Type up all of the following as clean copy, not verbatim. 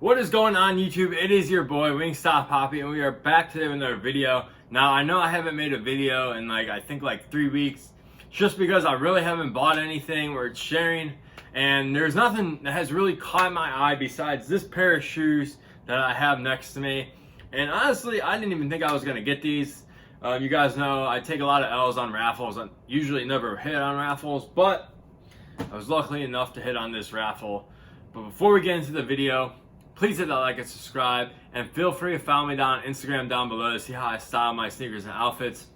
What is going on, YouTube? It is your boy Wingstop Poppy, and we are back today with another video. Now, I know I haven't made a video in I think 3 weeks, just because I really haven't bought anything worth sharing, and there's nothing that has really caught my eye besides this pair of shoes that I have next to me. And honestly, I didn't even think I was gonna get these. You guys know I take a lot of L's on raffles. I usually never hit on raffles, but I was lucky enough to hit on this raffle. But before we get into the video, please hit that like and subscribe, and feel free to follow me down on Instagram down below to see how I style my sneakers and outfits.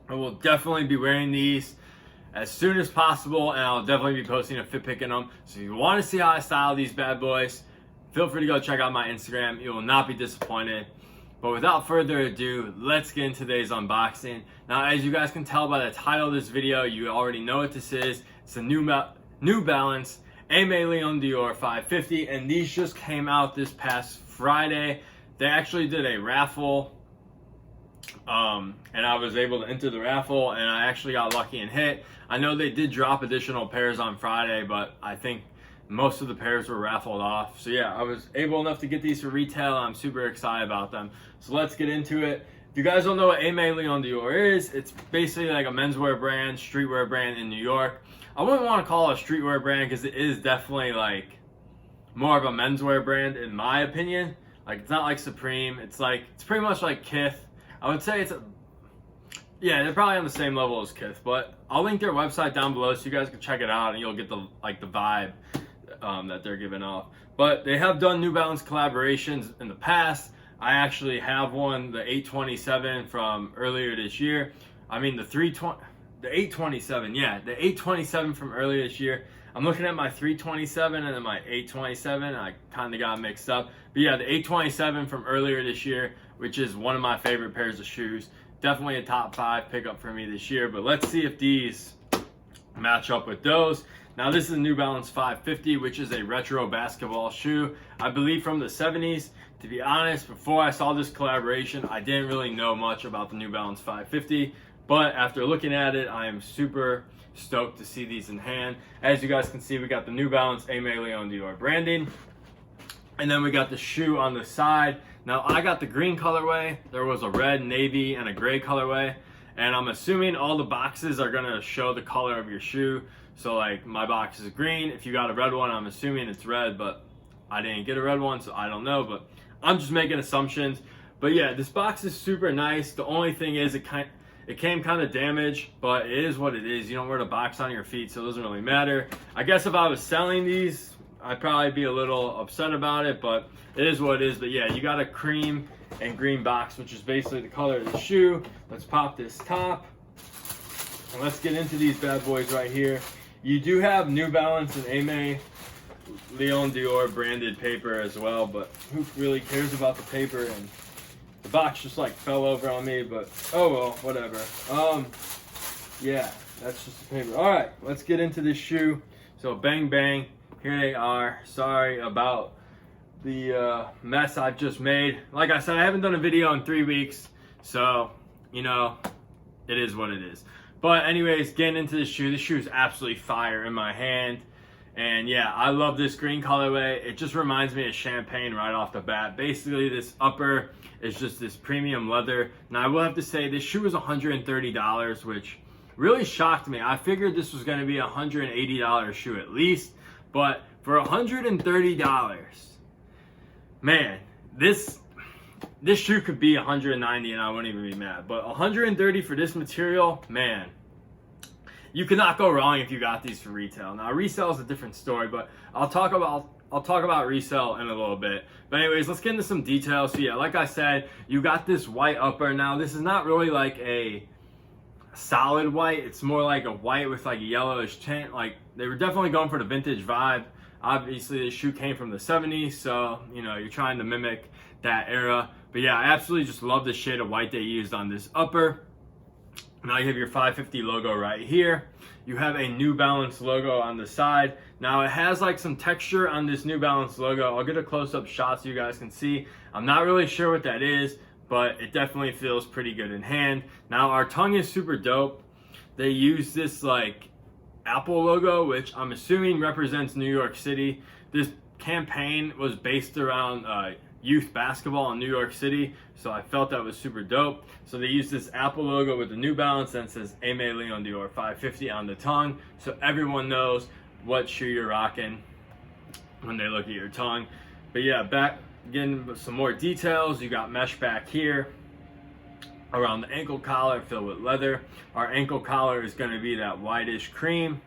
I will definitely be wearing these as soon as possible, and I'll definitely be posting a fit pic in them. So if you want to see how I style these bad boys, feel free to go check out my Instagram. You will not be disappointed. But without further ado, let's get into today's unboxing. Now, as you guys can tell by the title of this video, you already know what this is. It's a New Balance Aimeleondore 550, and these just came out this past Friday. They actually did a raffle, and I was able to enter the raffle, and I actually got lucky and hit. I know they did drop additional pairs on Friday, but I think most of the pairs were raffled off. So yeah, I was able enough to get these for retail, and I'm super excited about them. So let's get into it. If you guys don't know what Aimeleondore is, it's basically like a menswear brand, streetwear brand in New York. I wouldn't want to call it a streetwear brand because it is definitely more of a menswear brand in my opinion. It's not like Supreme. It's pretty much like Kith. I would say yeah, they're probably on the same level as Kith, but I'll link their website down below so you guys can check it out and you'll get the vibe that they're giving off. But they have done New Balance collaborations in the past. I actually have one, the 827 from earlier this year. I mean the 827, yeah, the 827 from earlier this year. I'm looking at my 327 and then my 827. I kind of got mixed up. But yeah, the 827 from earlier this year, which is one of my favorite pairs of shoes. Definitely a top 5 pickup for me this year. But let's see if these match up with those. Now, this is a New Balance 550, which is a retro basketball shoe, I believe from the 70s. To be honest, before I saw this collaboration, I didn't really know much about the New Balance 550. But after looking at it, I am super stoked to see these in hand. As you guys can see, we got the New Balance Aimeleondore branding. And then we got the shoe on the side. Now, I got the green colorway. There was a red, navy, and a gray colorway. And I'm assuming all the boxes are gonna show the color of your shoe. So my box is green. If you got a red one, I'm assuming it's red, but I didn't get a red one, so I don't know. But I'm just making assumptions. But yeah, this box is super nice. The only thing is it came kind of damaged, but it is what it is. You don't wear the box on your feet, so it doesn't really matter. I guess if I was selling these, I'd probably be a little upset about it, but it is what it is. But yeah, you got a cream and green box, which is basically the color of the shoe. Let's pop this top, and let's get into these bad boys right here. You do have New Balance and Aimeleondore branded paper as well, but who really cares about the paper? And the box just fell over on me, but oh well, whatever. Yeah, that's just the paper. All right, let's get into this shoe. So bang bang, here they are. Sorry about the mess I've just made. Like I said, I haven't done a video in 3 weeks, so you know, it is what it is. But anyways, getting into this shoe. This shoe is absolutely fire in my hand. And yeah, I love this green colorway. It just reminds me of champagne right off the bat. Basically, this upper is just this premium leather. Now, I will have to say this shoe is $130, which really shocked me. I figured this was going to be a $180 shoe at least. But for $130, man, this shoe could be $190 and I wouldn't even be mad. But $130 for this material, man, you cannot go wrong if you got these for retail. Now, resale is a different story, but I'll talk about resale in a little bit. But anyways, let's get into some details. So yeah, like I said, you got this white upper. Now, this is not really a solid white. It's more like a white with a yellowish tint. They were definitely going for the vintage vibe. Obviously, the shoe came from the 70s, so you know you're trying to mimic that era. But yeah, I absolutely just love the shade of white they used on this upper. Now you have your 550 logo right here. You have a New Balance logo on the side. Now it has some texture on this New Balance logo. I'll get a close-up shot so you guys can see. I'm not really sure what that is, but it definitely feels pretty good in hand. Now our tongue is super dope. They use this Apple logo, which I'm assuming represents New York City. This campaign was based around youth basketball in New York City, so I felt that was super dope. So they used this Apple logo with the New Balance and it says aimeleondore 550 on the tongue, so everyone knows what shoe you're rocking when they look at your tongue. But yeah, back getting some more details. You got mesh back here around the ankle collar filled with leather. Our ankle collar is going to be that whitish cream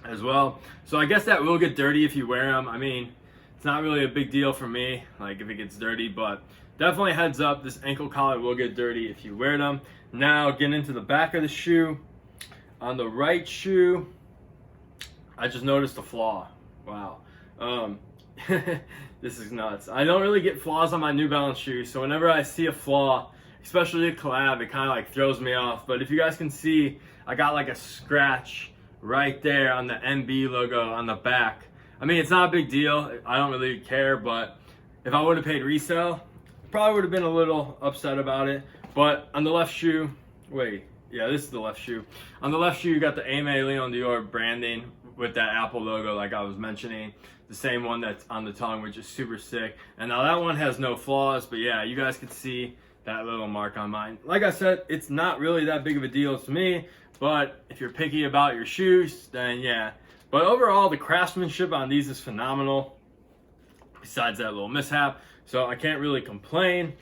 as well. So I guess that will get dirty if you wear them. I mean, it's not really a big deal for me, like if it gets dirty, but definitely heads up, this ankle collar will get dirty if you wear them. Now getting into the back of the shoe. On the right shoe, I just noticed a flaw. Wow. This is nuts. I don't really get flaws on my New Balance shoes, so whenever I see a flaw, especially a collab, it kind of like throws me off. But if you guys can see, I got like a scratch right there on the NB logo on the back. I mean, it's not a big deal. I don't really care, but if I would have paid resale, probably would have been a little upset about it. But on the left shoe, wait, yeah, this is the left shoe. On the left shoe, you got the aimeleondore branding with that Apple logo like I was mentioning. The same one that's on the tongue, which is super sick. And now that one has no flaws, but yeah, you guys can see that little mark on mine. Like I said, it's not really that big of a deal to me, but if you're picky about your shoes, then yeah. But overall, the craftsmanship on these is phenomenal, besides that little mishap, so I can't really complain.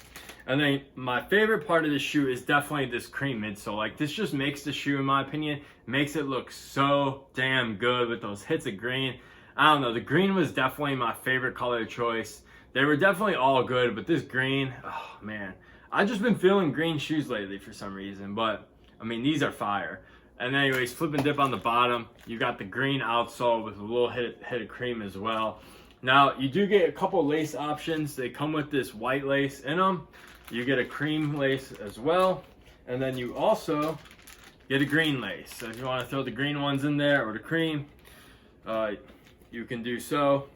And then my favorite part of this shoe is definitely this cream midsole. Like, this just makes the shoe, in my opinion, makes it look so damn good with those hits of green. I don't know, the green was definitely my favorite color choice. They were definitely all good, but this green, oh man. I've just been feeling green shoes lately for some reason, but I mean, these are fire. And anyways, flip and dip on the bottom. You got the green outsole with a little hit of cream as well. Now, you do get a couple lace options. They come with this white lace in them. You get a cream lace as well. And then you also get a green lace. So if you want to throw the green ones in there or the cream, you can do so.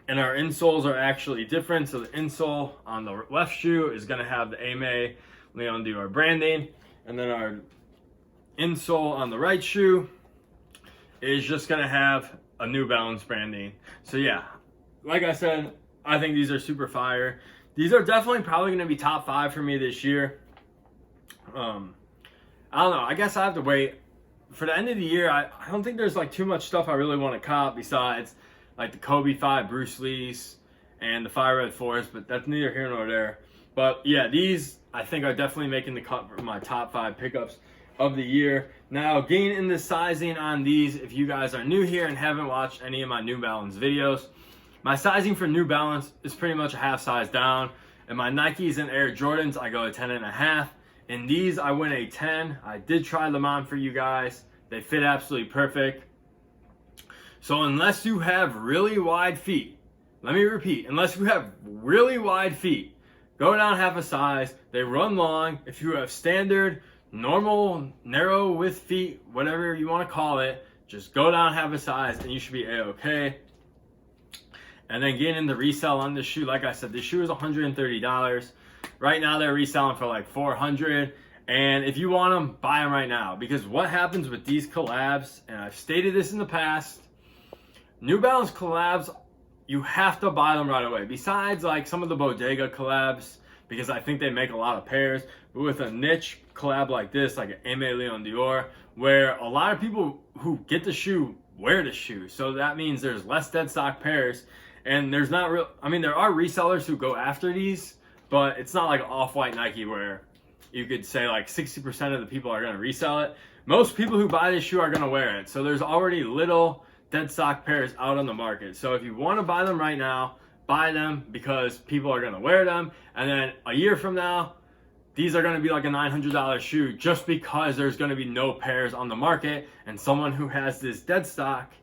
And our insoles are actually different. So the insole on the left shoe is going to have the aimeleondore branding. And then our insole on the right shoe is just going to have a New Balance branding. So yeah, like I said, I think these are super fire. These are definitely probably going to be top 5 for me this year. I don't know. I guess I have to wait. For the end of the year, I don't think there's like too much stuff I really want to cop besides like the Kobe 5 Bruce Lee's and the Fire Red Force, but that's neither here nor there. But yeah, these I think are definitely making the cut for my top 5 pickups of the year. Now, getting in the sizing on these, if you guys are new here and haven't watched any of my New Balance videos, my sizing for New Balance is pretty much a half size down. And my Nikes and Air Jordans, I go a 10.5. In these, I went a 10. I did try them on for you guys. They fit absolutely perfect. So unless you have really wide feet, let me repeat, unless you have really wide feet, go down half a size. They run long. If you have standard, normal, narrow width feet, whatever you want to call it, just go down half a size and you should be a-okay. And then getting into resell on this shoe, like I said, this shoe is $130. Right now they're reselling for like $400. And if you want them, buy them right now. Because what happens with these collabs, and I've stated this in the past, New Balance collabs, you have to buy them right away. Besides like some of the Bodega collabs, because I think they make a lot of pairs. But with a niche collab like this, like an Aimeleondore, where a lot of people who get the shoe wear the shoe. So that means there's less dead stock pairs. And there's not real, I mean, there are resellers who go after these, but it's not like off-white Nike where you could say like 60% of the people are going to resell it. Most people who buy this shoe are going to wear it. So there's already little dead stock pairs out on the market. So if you want to buy them right now, buy them because people are going to wear them. And then a year from now, these are going to be like a $900 shoe just because there's going to be no pairs on the market. And someone who has this dead stock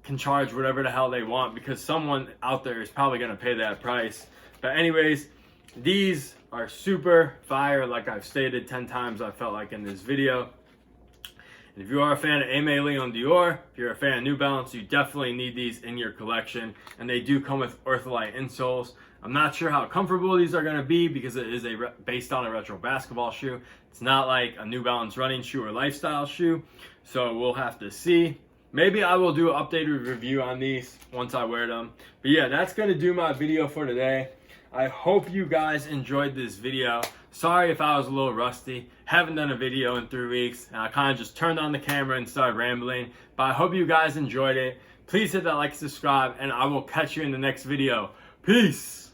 can charge whatever the hell they want because someone out there is probably going to pay that price. But anyways, these are super fire, like I've stated 10 times I felt like in this video. And if you are a fan of Aimeleondore, if you're a fan of New Balance, you definitely need these in your collection. And they do come with Ortholite insoles. I'm not sure how comfortable these are going to be because it is based on a retro basketball shoe. It's not like a New Balance running shoe or lifestyle shoe. So we'll have to see. Maybe I will do an updated review on these once I wear them. But yeah, that's going to do my video for today. I hope you guys enjoyed this video. Sorry if I was a little rusty. Haven't done a video in 3 weeks. And I kind of just turned on the camera and started rambling. But I hope you guys enjoyed it. Please hit that like, subscribe, and I will catch you in the next video. Peace!